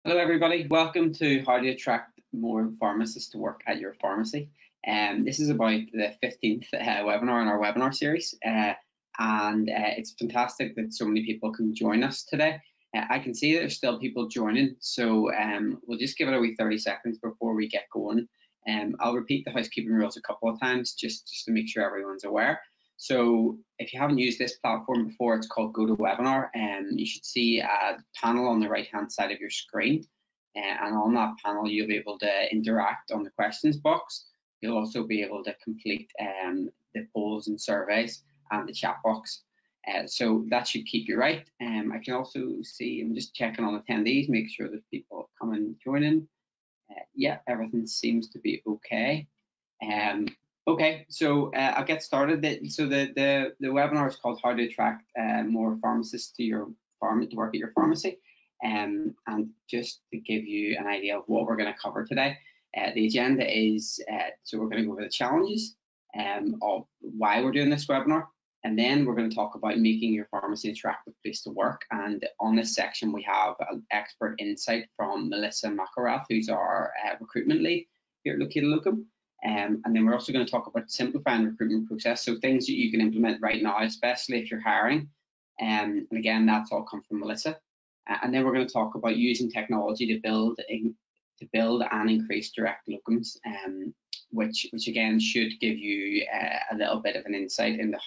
Hello everybody, welcome to how to attract more pharmacists to work at your pharmacy. This is about the 15th webinar in our webinar series, and it's fantastic that so many people can join us today. I can see that there's still people joining, so we'll just give it a wee 30 seconds before we get going. I'll repeat the housekeeping rules a couple of times just to make sure everyone's aware. So if you haven't used this platform before, it's called GoToWebinar, and you should see a panel on the right hand side of your screen, and on that panel you'll be able to interact on the questions box. You'll also be able to complete the polls and surveys and the chat box, so that should keep you right. I can also see, I'm just checking on attendees, make sure that people come and join in. Yeah, everything seems to be okay. Okay, so I'll get started. So the webinar is called How to Attract More Pharmacists to Your to work at your pharmacy. And just to give you an idea of what we're going to cover today, the agenda is, so we're going to go over the challenges of why we're doing this webinar, and then we're going to talk about making your pharmacy an attractive place to work. And on this section, we have an expert insight from Melissa McIntyre, who's our recruitment lead here at Locum. And then we're also going to talk about simplifying the recruitment process, so things that you can implement right now, especially if you're hiring. And again, that's all come from Melissa. And then we're going to talk about using technology to build and increase direct locums, which again should give you a little bit of an insight into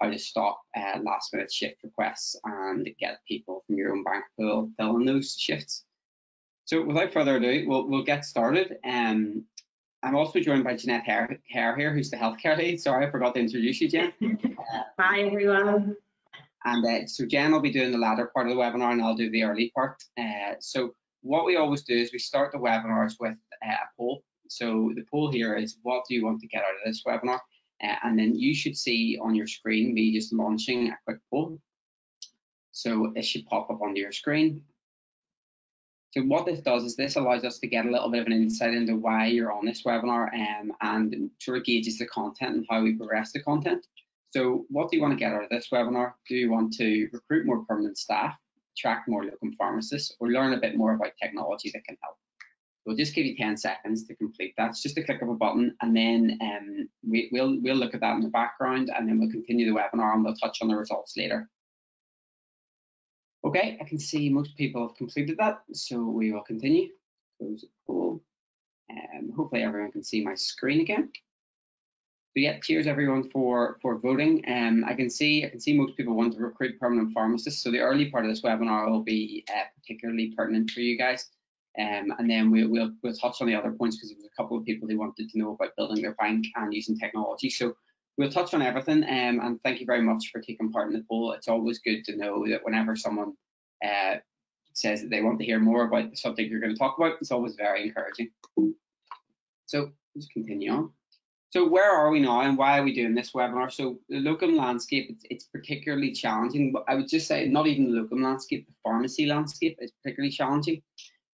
how to stop last minute shift requests and get people from your own bank pool filling those shifts. So without further ado, we'll get started. I'm also joined by Jeanette Haire here, who's the healthcare lead. Sorry, I forgot to introduce you, Jen. Hi, everyone. And so Jen will be doing the latter part of the webinar, and I'll do the early part. So what we always do is we start the webinars with a poll. So the poll here is, what do you want to get out of this webinar? And then you should see on your screen me just launching a quick poll. So it should pop up onto your screen. So what this does is this allows us to get a little bit of an insight into why you're on this webinar, and sort of gauges the content and how we progress the content. So what do you want to get out of this webinar? Do you want to recruit more permanent staff, attract more locum pharmacists, or learn a bit more about technology that can help? We'll just give you 10 seconds to complete that. It's just a click of a button, and then we'll look at that in the background, and then we'll continue the webinar and we'll touch on the results later. Okay, I can see most people have completed that, so we will continue. Close the poll. Hopefully everyone can see my screen again. So yeah, cheers everyone for voting. I can see most people want to recruit permanent pharmacists. So the early part of this webinar will be particularly pertinent for you guys. And then we'll touch on the other points, because there was a couple of people who wanted to know about building their bank and using technology. So we'll touch on everything, and thank you very much for taking part in the poll. It's always good to know that whenever someone says that they want to hear more about the subject you're going to talk about, it's always very encouraging. So let's continue on. So where are we now, and why are we doing this webinar? So the locum landscape, it's particularly challenging, but I would just say not even the locum landscape, the pharmacy landscape is particularly challenging.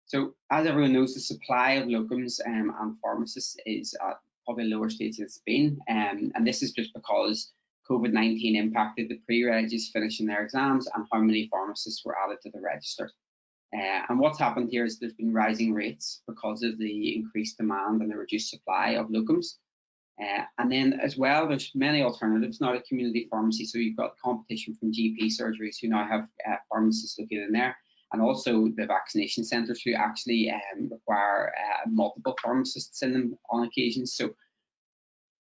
So as everyone knows, the supply of locums and pharmacists is at probably a lower stage than it's been, and this is just because COVID-19 impacted the pre-regis finishing their exams and how many pharmacists were added to the register. And what's happened here is there's been rising rates because of the increased demand and the reduced supply of locums. And then as well, there's many alternatives now to community pharmacy. So you've got competition from GP surgeries who now have pharmacists located in there, and also the vaccination centres who actually require multiple pharmacists in them on occasions. So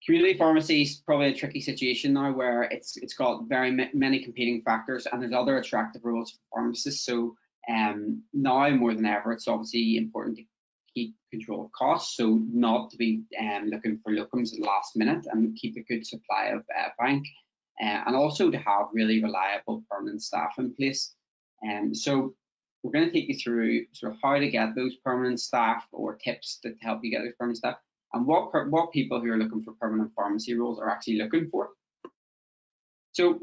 community pharmacy is probably a tricky situation now, where it's got very many competing factors, and there's other attractive roles for pharmacists. So now more than ever, it's obviously important to keep control of costs, so not to be looking for locums at the last minute, and keep a good supply of bank, and also to have really reliable permanent staff in place. So we're going to take you through sort of how to get those permanent staff, or tips to help you get those permanent staff, and what people who are looking for permanent pharmacy roles are actually looking for. So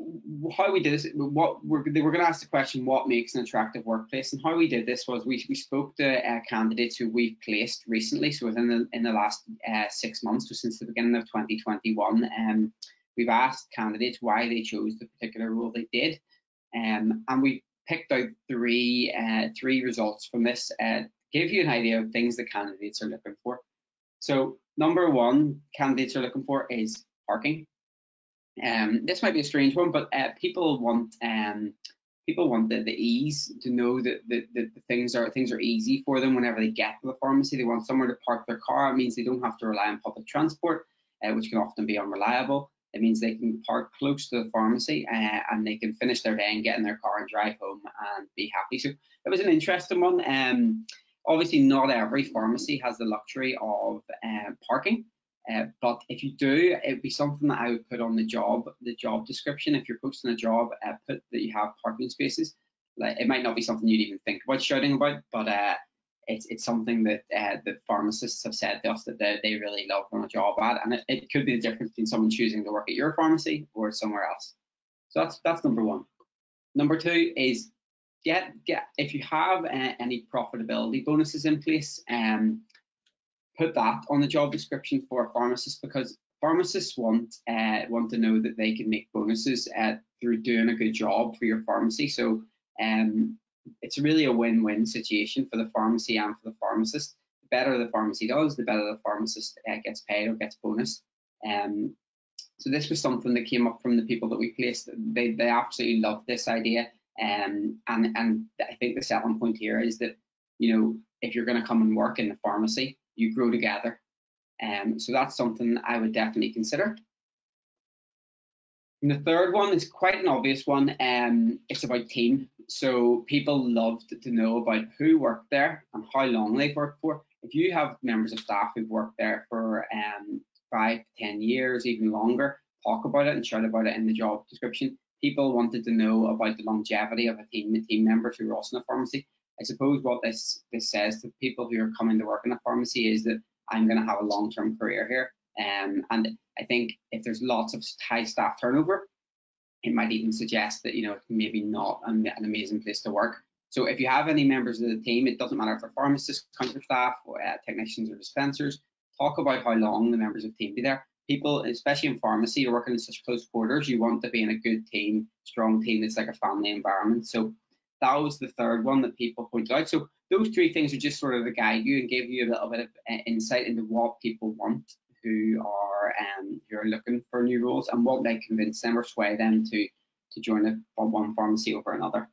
how we did this, we're going to ask the question, what makes an attractive workplace? And how we did this was we spoke to candidates who we've placed recently, so in the last 6 months, so since the beginning of 2021, we've asked candidates why they chose the particular role they did, and we picked out three results from this to give you an idea of things that candidates are looking for. So number one candidates are looking for is parking. This might be a strange one, but people want the ease, to know that the things are easy for them whenever they get to the pharmacy. They want somewhere to park their car. It means they don't have to rely on public transport, which can often be unreliable. It means they can park close to the pharmacy and they can finish their day and get in their car and drive home and be happy. So it was an interesting one. Obviously, not every pharmacy has the luxury of parking. But if you do, it'd be something that I would put on the job description. If you're posting a job, put that you have parking spaces. Like, it might not be something you'd even think about shouting about, but it's something that the pharmacists have said to us that they really love on a job ad, and it could be the difference between someone choosing to work at your pharmacy or somewhere else. So that's number one. Number two is get if you have any profitability bonuses in place, put that on the job description for a pharmacist, because pharmacists want to know that they can make bonuses through doing a good job for your pharmacy. So it's really a win-win situation for the pharmacy and for the pharmacist. The better the pharmacy does, the better the pharmacist gets paid or gets bonus. So this was something that came up from the people that we placed. They absolutely loved this idea. And I think the selling point here is that, you know, if you're going to come and work in the pharmacy, you grow together. So that's something I would definitely consider. And the third one is quite an obvious one. It's about team. So people love to know about who worked there and how long they've worked for. If you have members of staff who've worked there for 5 to 10 years, even longer, talk about it and shout about it in the job description. People wanted to know about the longevity of a team, the team members who are also in a pharmacy. I suppose what this says to people who are coming to work in a pharmacy is that I'm going to have a long-term career here. And I think if there's lots of high staff turnover, it might even suggest that, you know, it's maybe not an amazing place to work. So if you have any members of the team, it doesn't matter if they're pharmacists, counter staff, or technicians or dispensers, talk about how long the members of the team be there. People, especially in pharmacy, you're working in such close quarters, you want to be in a good team, strong team that's like a family environment. So that was the third one that people pointed out. So those three things are just sort of to guide you and give you a little bit of insight into what people want who are looking for new roles, and what might convince them or sway them to join one pharmacy over another.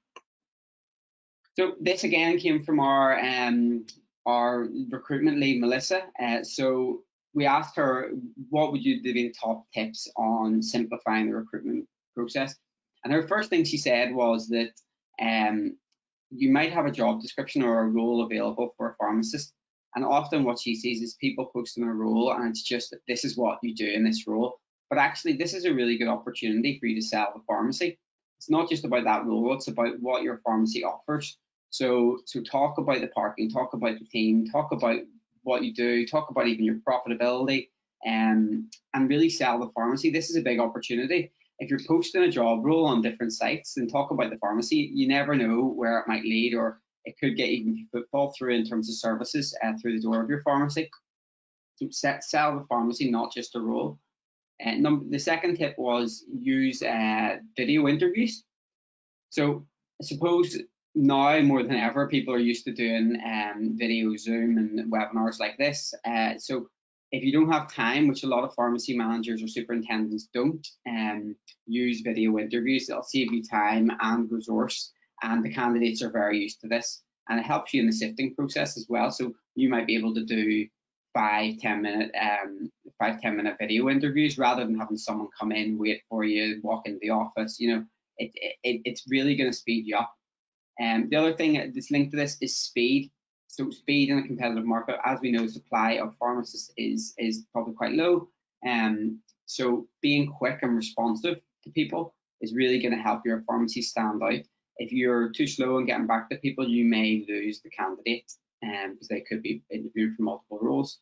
So this again came from our recruitment lead, Melissa. So we asked her, what would you be the top tips on simplifying the recruitment process? And her first thing she said was that you might have a job description or a role available for a pharmacist, and often what she sees is people posting a role and it's just that this is what you do in this role. But actually, this is a really good opportunity for you to sell the pharmacy. It's not just about that role, it's about what your pharmacy offers. So talk about the parking, talk about the team, talk about what you do, talk about even your profitability, and really sell the pharmacy. This is a big opportunity. If you're posting a job role on different sites, then talk about the pharmacy. You never know where it might lead, or it could get even footfall through in terms of services through the door of your pharmacy. So sell the pharmacy, not just a role. The second tip was use video interviews. So I suppose now more than ever, people are used to doing video Zoom and webinars like this. So if you don't have time, which a lot of pharmacy managers or superintendents don't, use video interviews. It'll save you time and resource, and the candidates are very used to this, and it helps you in the sifting process as well. So you might be able to do 5-10 minute video interviews rather than having someone come in, wait for you, walk into the office. You know, it's really going to speed you up. The other thing that's linked to this is speed. So speed in a competitive market, as we know, supply of pharmacists is probably quite low. So being quick and responsive to people is really going to help your pharmacy stand out. If you're too slow in getting back to people, you may lose the candidate because they could be interviewed for multiple roles.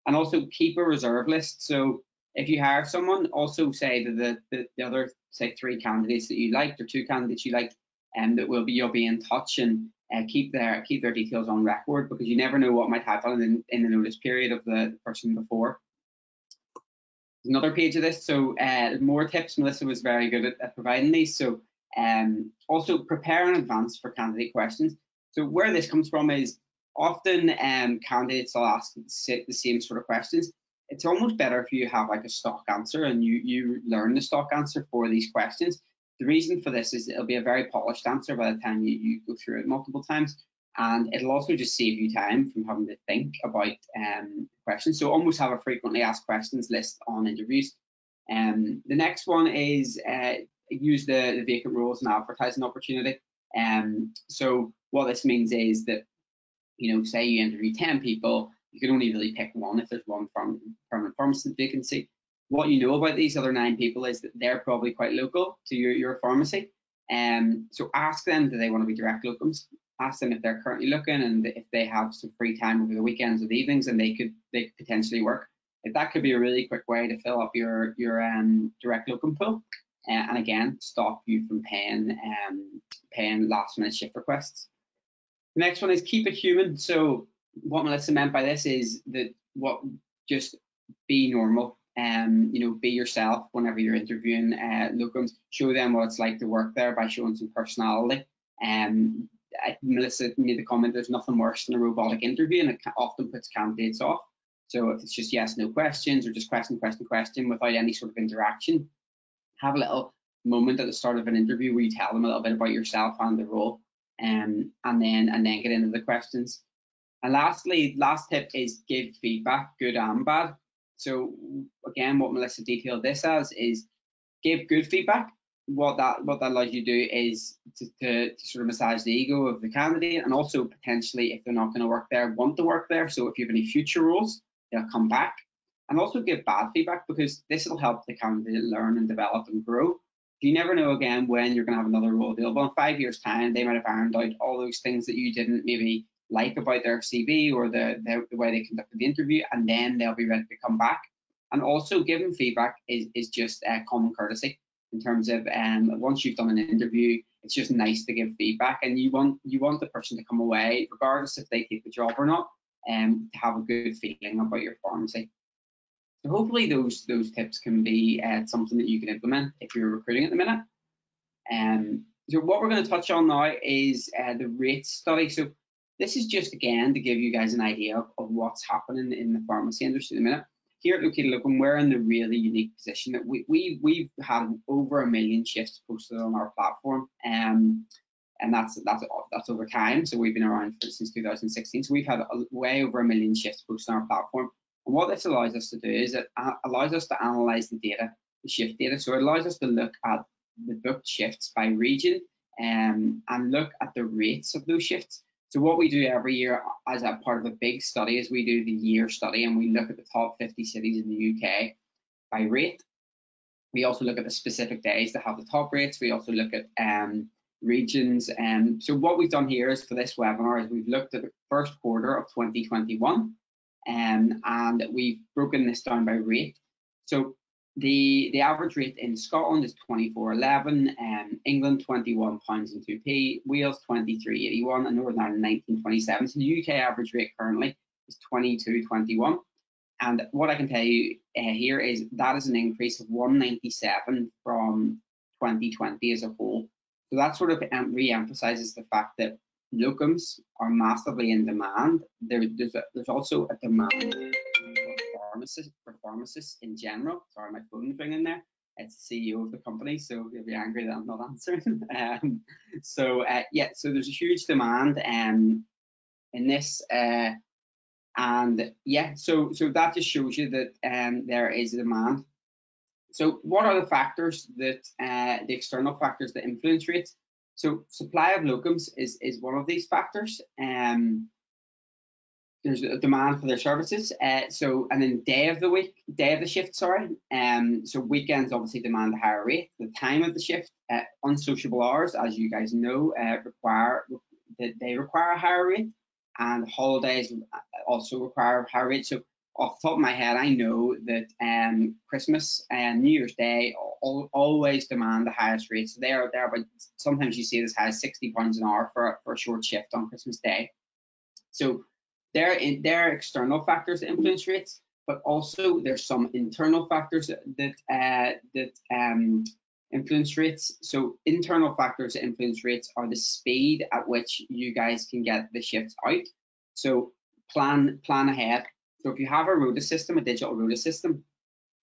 And also keep a reserve list. So if you hire someone, also say to the other, say, 3 candidates that you liked or 2 candidates you liked, and that you'll be in touch, and keep their details on record, because you never know what might happen in the notice period of the person before. There's another page of this. So more tips. Melissa was very good at providing these. So Also, prepare in advance for candidate questions. So where this comes from is often candidates will ask the same sort of questions. It's almost better if you have like a stock answer and you learn the stock answer for these questions. The reason for this is it'll be a very polished answer by the time you go through it multiple times, and it'll also just save you time from having to think about questions. So almost have a frequently asked questions list on interviews. The next one is use the vacant roles and advertising opportunity. So what this means is that, you know, say you interview 10 people, you can only really pick one if there's one permanent pharmacist vacancy. What you know about these other 9 people is that they're probably quite local to your pharmacy. So ask them, do they want to be direct locums? Ask them if they're currently looking and if they have some free time over the weekends or the evenings and they could potentially work. If that could be a really quick way to fill up your direct locum pool, and again, stop you from paying last minute shift requests. The next one is keep it human. So what Melissa meant by this is that just be normal. You know, be yourself whenever you're interviewing locums. Show them what it's like to work there by showing some personality. Melissa made the comment, there's nothing worse than a robotic interview, and it often puts candidates off. So if it's just yes, no questions, or just question without any sort of interaction, have a little moment at the start of an interview where you tell them a little bit about yourself and the role, and then get into the questions. And lastly, last tip is give feedback, good and bad. So again, what Melissa detailed this as is give good feedback. What that allows you to do is to sort of massage the ego of the candidate, and also potentially, if they're not going to work there, want to work there. So if you have any future roles, they'll come back. And also give bad feedback, because this will help the candidate learn and develop and grow. You never know, again, when you're going to have another role available. In 5 years' time, they might have ironed out all those things that you didn't maybe like about their CV or the way they conducted the interview, and then they'll be ready to come back. And also giving feedback is just common courtesy in terms of once you've done an interview, it's just nice to give feedback, and you want the person to come away, regardless if they take the job or not, to have a good feeling about your pharmacy. So hopefully those tips can be something that you can implement if you're recruiting at the minute. So what we're going to touch on now is the rates study. So this is just, again, to give you guys an idea of what's happening in the pharmacy industry at the minute. Here at Located Locum, we're in the really unique position that we've had over 1 million shifts posted on our platform, and that's over time. So we've been around since 2016. So we've had way over 1 million shifts posted on our platform. And what this allows us to do is it allows us to analyze the data, the shift data. So it allows us to look at the booked shifts by region, and look at the rates of those shifts. So what we do every year as a part of a big study is we do the year study, and we look at the top 50 cities in the UK by rate. We also look at the specific days that have the top rates. We also look at regions. So what we've done here is for this webinar is we've looked at the first quarter of 2021, and we've broken this down by rate. So the average rate in Scotland is 24.11, England £21.02, Wales 23.81, and Northern Ireland 19.27. So the UK average rate currently is 22.21. And what I can tell you here is that is an increase of 197 from 2020 as a whole. So that sort of re-emphasizes the fact that locums are massively in demand. There's also a demand for pharmacists in general. Sorry, my phone's ringing there. It's the CEO of the company, so he'll be angry that I'm not answering. So there's a huge demand in this, and yeah, so that just shows you that there is a demand. So what are the factors that the external factors that influence rates? So supply of locums is one of these factors. There's a demand for their services. And then day of the shift, sorry. So weekends obviously demand a higher rate. The time of the shift, unsociable hours, as you guys know, require a higher rate, and holidays also require a higher rate. So off the top of my head, I know that Christmas and New Year's Day always demand the highest rates. So they're about, sometimes you see it as high as £60 an hour for a short shift on Christmas Day. So there are external factors that influence rates, but also there's some internal factors that influence rates. So internal factors that influence rates are the speed at which you guys can get the shifts out. So plan ahead. So if you have a rota system, a digital rota system,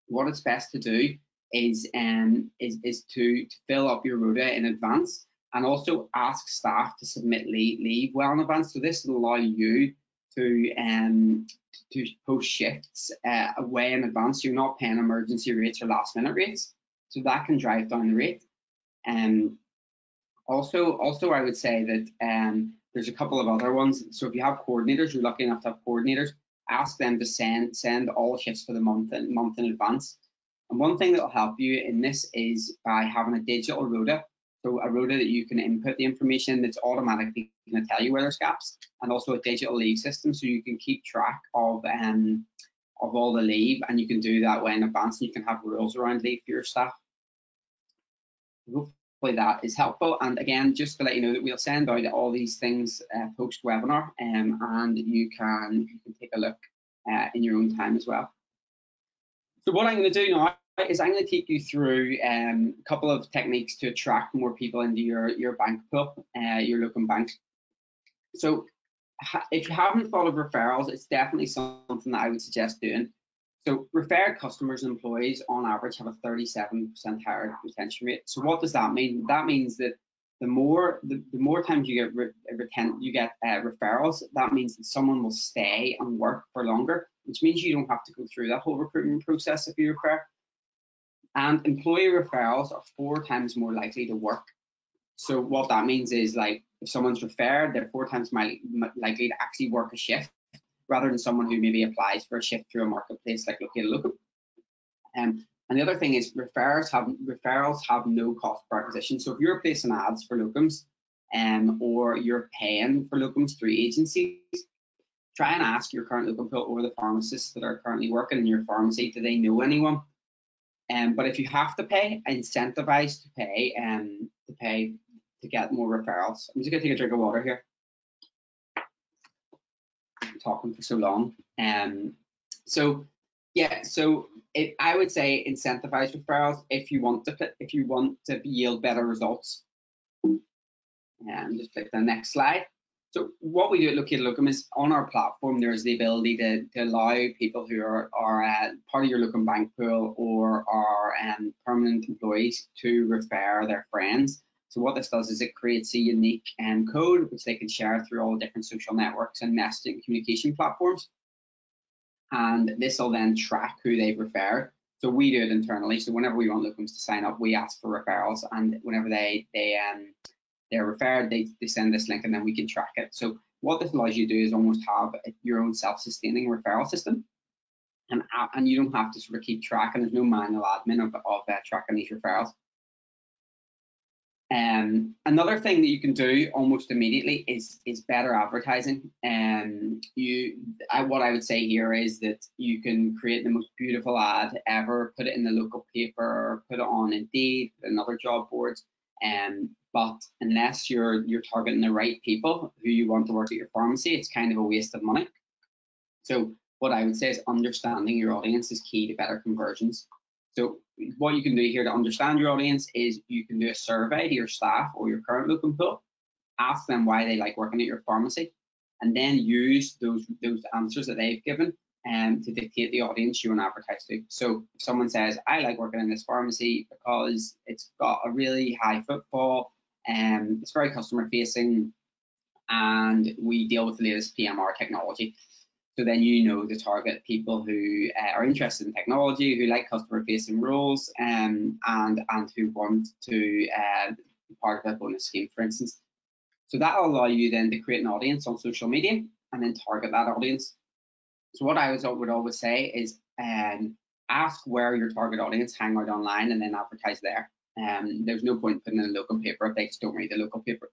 what it's best to do is to fill up your rota in advance, and also ask staff to submit leave well in advance. So this will allow you to post shifts way in advance. You're not paying emergency rates or last minute rates, so that can drive down the rate. Also, I would say that there's a couple of other ones. So if you have coordinators, you're lucky enough to have coordinators, ask them to send all shifts for the month in advance. And one thing that will help you in this is by having a digital rota. So a rota that you can input the information that's automatically going to tell you where there's gaps, and also a digital leave system so you can keep track of all the leave, and you can do that way in advance, and you can have rules around leave for your staff. Hopefully that is helpful. And again, just to let you know that we'll send out all these things post webinar, and you can take a look in your own time as well. So what I'm going to do now is I'm going to take you through a couple of techniques to attract more people into your bank pool, your locum bank. So if you haven't thought of referrals, it's definitely something that I would suggest doing. So referred customers and employees on average have a 37% higher retention rate. So what does that mean? That means that the more times you get referrals, that means that someone will stay and work for longer, which means you don't have to go through that whole recruitment process if you refer. And employee referrals are 4 times more likely to work. So what that means is, like, if someone's referred, they're 4 times likely to actually work a shift, rather than someone who maybe applies for a shift through a marketplace like Locum. And the other thing is referrals have no cost per acquisition. So if you're placing ads for locums, or you're paying for locums through agencies, try and ask your current locum pool or the pharmacists that are currently working in your pharmacy, do they know anyone? But if you have to pay, incentivize to pay to get more referrals. I'm just gonna take a drink of water here. I'm talking for so long. I would say incentivize referrals if you want to yield better results. Just click the next slide. So what we do at Located Locum is, on our platform, there's the ability to allow people who are part of your locum bank pool or are permanent employees to refer their friends. So what this does is it creates a unique code which they can share through all the different social networks and messaging communication platforms. And this will then track who they've referred. So we do it internally. So whenever we want locums to sign up, we ask for referrals, and whenever they're referred, they send this link, and then we can track it. So what this allows you to do is almost have your own self-sustaining referral system, and you don't have to sort of keep track, and there's no manual admin of tracking these referrals. Another thing that you can do almost immediately is better advertising. What I would say here is that you can create the most beautiful ad ever, put it in the local paper, put it on Indeed, put it in other job boards, but unless you're targeting the right people who you want to work at your pharmacy, it's kind of a waste of money. So what I would say is understanding your audience is key to better conversions. So what you can do here to understand your audience is you can do a survey to your staff or your current locum pool, ask them why they like working at your pharmacy, and then use those answers that they've given to dictate the audience you want to advertise to. So if someone says, I like working in this pharmacy because it's got a really high footfall, it's very customer facing, and we deal with the latest PMR technology. So then you know to target people who are interested in technology, who like customer-facing roles, and who want to be part of a bonus scheme, for instance. So that will allow you then to create an audience on social media and then target that audience. So what I would always say is ask where your target audience hang out online and then advertise there. There's no point putting in a local paper if they just don't read the local paper.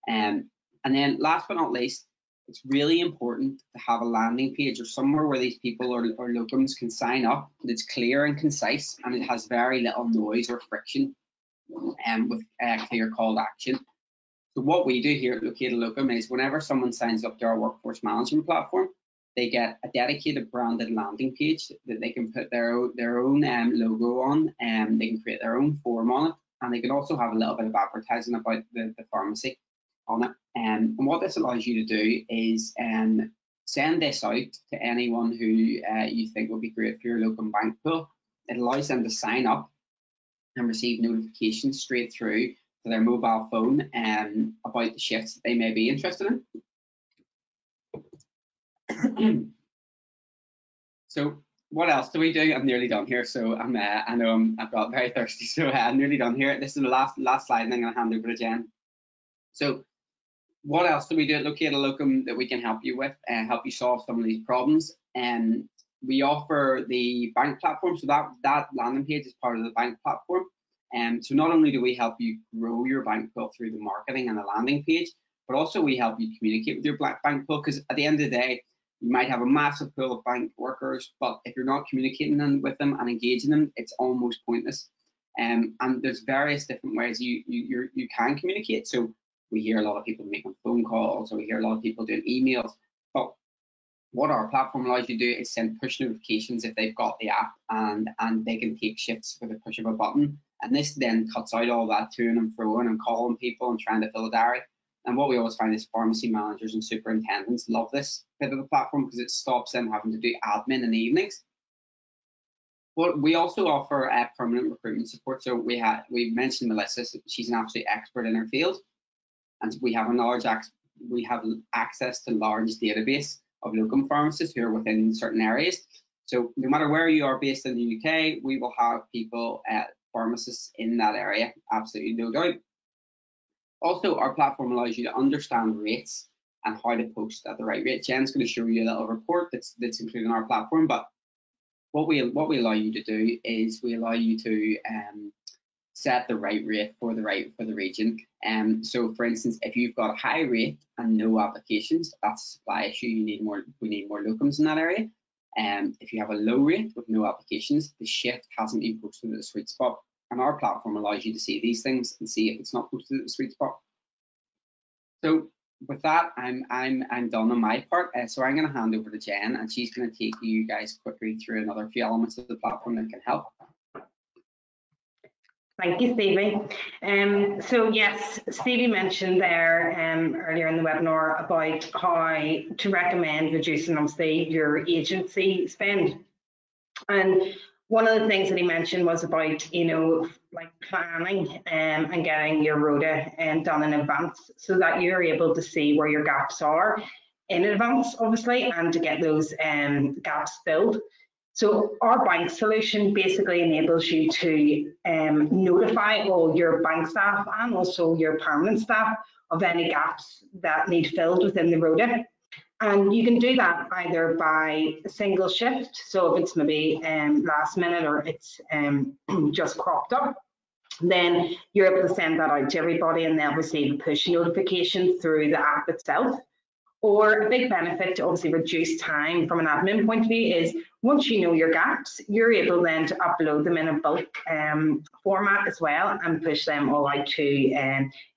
And then last but not least, it's really important to have a landing page or somewhere where these people or locums can sign up that's clear and concise, and it has very little noise or friction, with a clear call to action. So what we do here at Located Locum is whenever someone signs up to our workforce management platform, they get a dedicated branded landing page that they can put their own logo on, and they can create their own form on it, and they can also have a little bit of advertising about the pharmacy on it. And what this allows you to do is send this out to anyone who you think will be great for your locum bank pool. It allows them to sign up and receive notifications straight through to their mobile phone about the shifts that they may be interested in. So what else do we do? I'm nearly done here. So I know I've got very thirsty, so I'm nearly done here. This is the last slide, and I'm going to hand over to Jen. So what else do we do at Locate a Locum that we can help you with and help you solve some of these problems? And we offer the bank platform, so that landing page is part of the bank platform. So not only do we help you grow your bank pool through the marketing and the landing page, but also we help you communicate with your bank pool, because at the end of the day, you might have a massive pool of bank workers, but if you're not communicating with them and engaging them, it's almost pointless. And there's various different ways you can communicate. So we hear a lot of people making phone calls, or we hear a lot of people doing emails. But what our platform allows you to do is send push notifications if they've got the app, and they can take shifts with a push of a button. And this then cuts out all that to and fro and calling people and trying to fill a diary. And what we always find is pharmacy managers and superintendents love this bit of the platform because it stops them having to do admin in the evenings. But we also offer permanent recruitment support. So we mentioned Melissa, she's an absolute expert in her field, and we have access to large database of locum pharmacists who are within certain areas. So no matter where you are based in the UK, we will have people pharmacists in that area, absolutely no doubt. Also, our platform allows you to understand rates and how to post at the right rate. Jen's going to show you a little report that's included in our platform, but what we allow you to do is we allow you to set the right rate for the region. So for instance, if you've got a high rate and no applications, that's a supply issue. We need more locums in that area. If you have a low rate with no applications, the shift hasn't been posted at the sweet spot. And our platform allows you to see these things and see if it's not posted at the sweet spot. So with that, I'm done on my part. So I'm going to hand over to Jen, and she's going to take you guys quickly through another few elements of the platform that can help. Thank you, Stevie. So yes, Stevie mentioned there earlier in the webinar about how to recommend reducing obviously your agency spend. And one of the things that he mentioned was about, you know, like planning and getting your rota done in advance so that you're able to see where your gaps are in advance, obviously, and to get those gaps filled. So our bank solution basically enables you to notify all your bank staff and also your permanent staff of any gaps that need filled within the rota. And you can do that either by a single shift, so if it's maybe last minute or it's just cropped up, then you're able to send that out to everybody and they'll receive a push notification through the app itself. Or a big benefit to obviously reduce time from an admin point of view is once you know your gaps, you're able then to upload them in a bulk format as well and push them all out to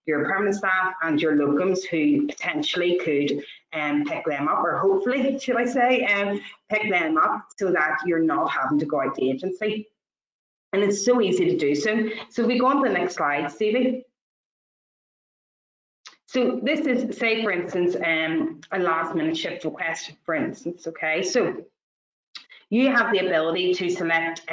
your permanent staff and your locums who potentially could pick them up, or hopefully, should I say, pick them up so that you're not having to go out to agency. And it's so easy to do so. So if we go on to the next slide, Stevie. So this is, say, for instance, a last minute shift request, for instance, okay? So you have the ability to select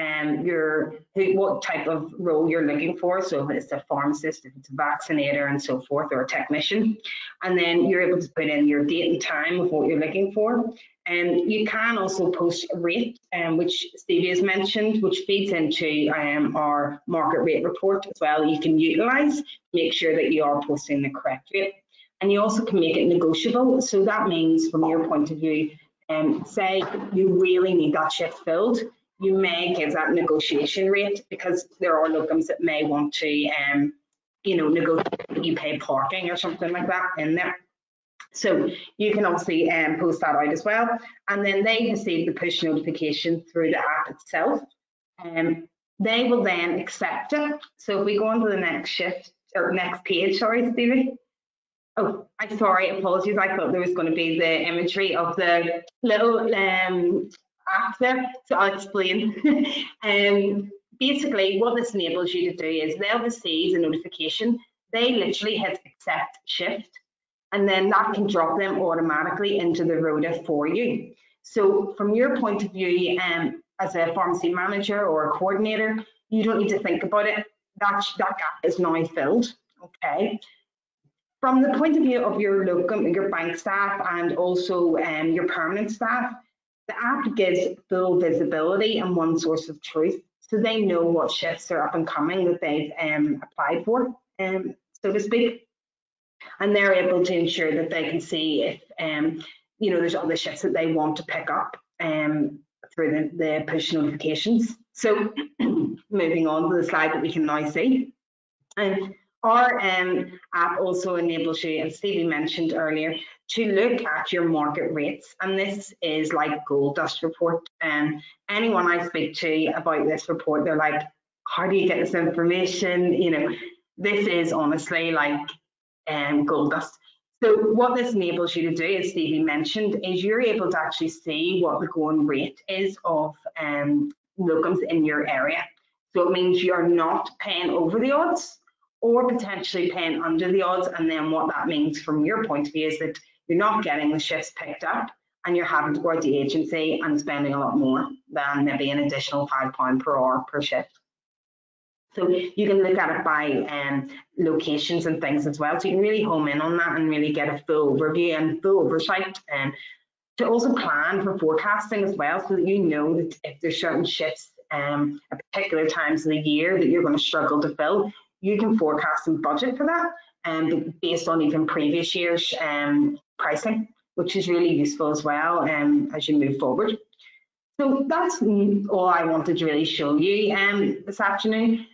what type of role you're looking for. So if it's a pharmacist, if it's a vaccinator and so forth, or a technician, and then you're able to put in your date and time of what you're looking for. And you can also post a rate, which Stevie has mentioned, which feeds into our market rate report as well. You can utilize, make sure that you are posting the correct rate. And you also can make it negotiable. So that means from your point of view, say you really need that shift filled, you may give that negotiation rate because there are locums that may want to, you know, negotiate that you pay parking or something like that in there. So you can obviously post that out as well, and then they receive the push notification through the app itself. They will then accept it. So if we go on to the next shift or next page, sorry, Stevie. Oh, I'm sorry, apologies. I thought there was going to be the imagery of the little app there, so I'll explain. Basically, what this enables you to do is they'll receive a notification. They literally hit accept shift, and then that can drop them automatically into the rota for you. So from your point of view, as a pharmacy manager or a coordinator, you don't need to think about it. That gap is now filled, okay? From the point of view of your locum, your bank staff, and also your permanent staff, the app gives full visibility and one source of truth, so they know what shifts are up and coming that they've applied for, so to speak, and they're able to ensure that they can see if there's other shifts that they want to pick up through the push notifications. So moving on to the slide that we can now see. Our app also enables you, as Stevie mentioned earlier, to look at your market rates, and this is like gold dust report. And anyone I speak to about this report, they're like, how do you get this information? This is honestly like gold dust. So what this enables you to do, as Stevie mentioned, is you're able to actually see what the going rate is of locums in your area. So it means you're not paying over the odds or potentially paying under the odds. And then what that means from your point of view is that you're not getting the shifts picked up and you're having to go out to the agency and spending a lot more than maybe an additional £5 per hour per shift. So you can look at it by locations and things as well. So you can really home in on that and really get a full overview and full oversight, to also plan for forecasting as well, so that you know that if there's certain shifts at particular times of the year that you're going to struggle to fill, you can forecast and budget for that, based on even previous years' pricing, which is really useful as well as you move forward. So that's all I wanted to really show you this afternoon.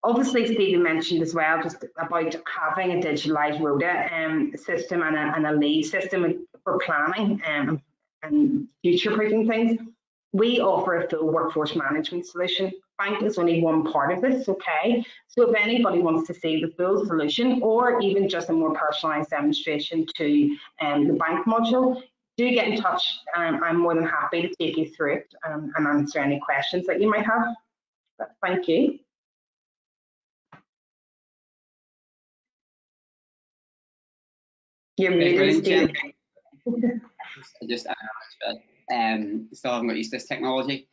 Obviously, Stevie mentioned as well just about having a digitalised rota system and a lead system for planning and future-proofing things. We offer a full workforce management solution. Bank is only one part of this, okay? So if anybody wants to see the full solution or even just a more personalised demonstration to the bank module, do get in touch. I'm more than happy to take you through it and answer any questions that you might have. But thank you. You're muted, Steve. Still haven't got used to this technology.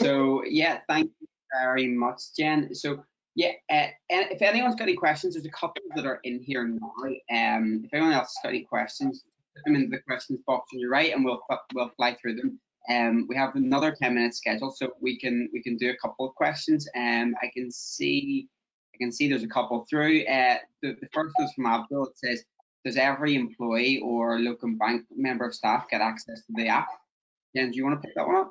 So yeah, thank you very much, Jen. So yeah, if anyone's got any questions, there's a couple that are in here now. If anyone else has got any questions, put them into the questions box on your right, and we'll fly through them. We have another 10-minute schedule, so we can do a couple of questions. I can see there's a couple through. The first is from Abdul. It says, does every employee or locum bank member of staff get access to the app? Jen, do you want to pick that one up?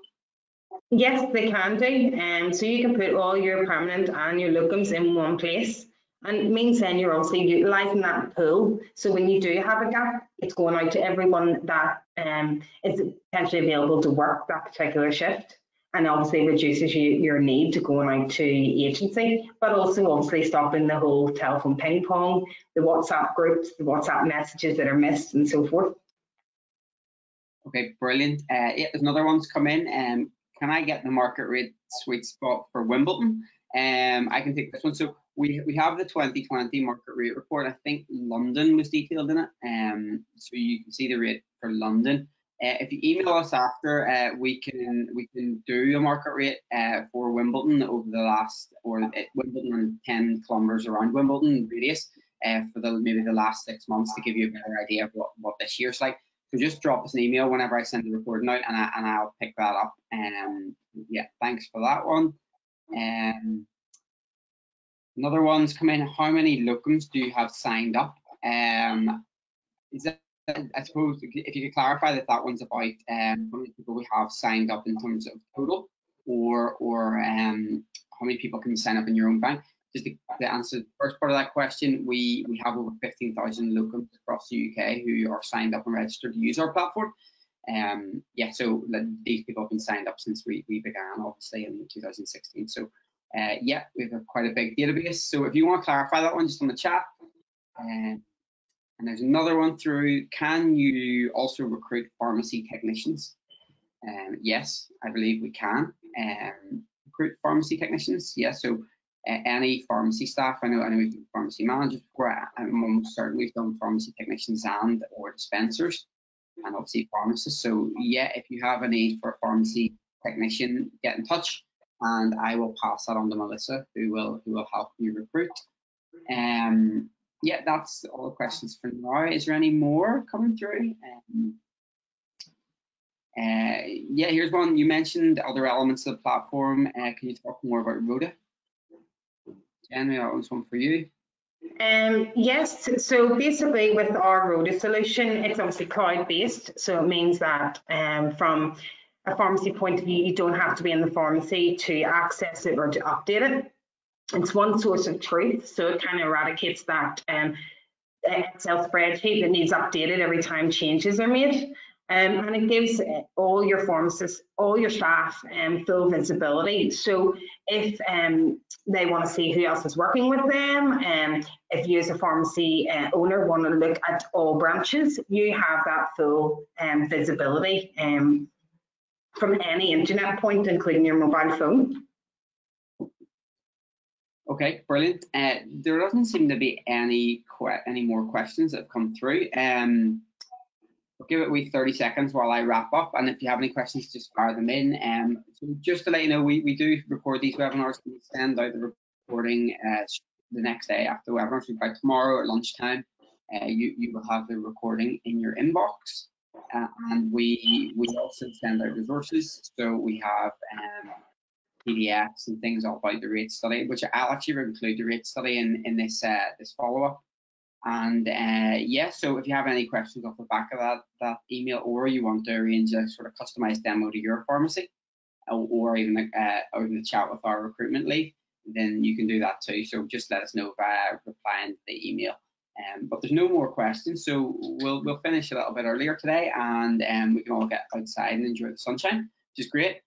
Yes, they can do. So you can put all your permanent and your locums in one place. And it means then you're also utilising that pool. So when you do have a gap, it's going out to everyone that is potentially available to work that particular shift. And obviously reduces your need to going out to agency, but also obviously stopping the whole telephone ping pong, the WhatsApp groups, the WhatsApp messages that are missed and so forth. Okay, brilliant. Yeah, there's another one's come in. Can I get the market rate sweet spot for Wimbledon? I can take this one. So we have the 2020 market rate report. I think London was detailed in it. So you can see the rate for London. If you email us after, we can do a market rate for Wimbledon over the last, Wimbledon and 10 kilometres around Wimbledon radius for maybe the last 6 months, to give you a better idea of what this year's like. So just drop us an email whenever I send the recording out, and I'll pick that up. Yeah, thanks for that one. Another one's come in. How many locums do you have signed up? Is that, I suppose, if you could clarify that one's about how many people we have signed up in terms of total, or how many people can you sign up in your own bank? Just to answer the first part of that question, we have over 15,000 locums across the UK who are signed up and registered to use our platform. Yeah, so these people have been signed up since we began, obviously, in 2016. So yeah, we have quite a big database. So if you want to clarify that one, just on the chat, and And there's another one through, can you also recruit pharmacy technicians? Yes, I believe we can recruit pharmacy technicians. Yes, so any pharmacy staff, I know we've done pharmacy managers before, I'm almost certain we've done pharmacy technicians and or dispensers, and obviously pharmacists. So yeah, if you have a need for a pharmacy technician, get in touch and I will pass that on to Melissa, who will help you recruit. Yeah, that's all the questions for now. Is there any more coming through? Yeah, here's one. You mentioned other elements of the platform. Can you talk more about Rhoda? Jenny, that was one for you. Yes, so basically with our Rhoda solution, it's obviously cloud-based, so it means that from a pharmacy point of view, you don't have to be in the pharmacy to access it or to update it. It's one source of truth, so it kind of eradicates that Excel spreadsheet that needs updated every time changes are made. And it gives all your pharmacists, all your staff full visibility. So if they want to see who else is working with them, if you as a pharmacy owner want to look at all branches, you have that full visibility from any internet point, including your mobile phone. Okay, brilliant. There doesn't seem to be any more questions that have come through. I'll give it a wee 30 seconds while I wrap up, and if you have any questions, just fire them in. So just to let you know, we do record these webinars and we send out the recording the next day after the webinar. So by tomorrow at lunchtime, you will have the recording in your inbox. And we also send out resources. So we have PDFs and things all about the rate study, which I'll actually include the rate study in this this follow-up. And yeah, so if you have any questions off the back of that email, or you want to arrange a sort of customized demo to your pharmacy, or even the chat with our recruitment lead, then you can do that too. So just let us know via replying to the email. But there's no more questions, so we'll finish a little bit earlier today, and we can all get outside and enjoy the sunshine, which is great.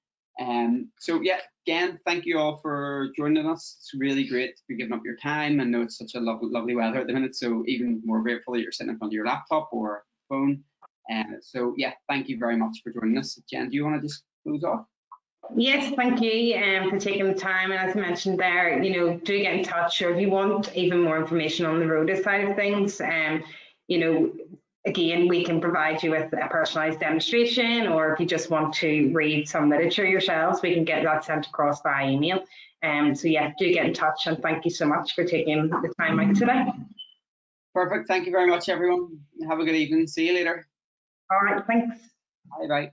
So yeah, again, thank you all for joining us. It's really great to be giving up your time. I know it's such a lovely weather at the minute, so even more grateful that you're sitting in front of your laptop or phone. So yeah, thank you very much for joining us. Jen, do you want to just close off? Yes, thank you for taking the time. And as I mentioned there, do get in touch, or if you want even more information on the Rhoda side of things, again, we can provide you with a personalised demonstration, or if you just want to read some literature yourselves, we can get that sent across by email. So yeah, do get in touch, and thank you so much for taking the time out today. Perfect. Thank you very much, everyone. Have a good evening. See you later. All right, thanks. Bye-bye.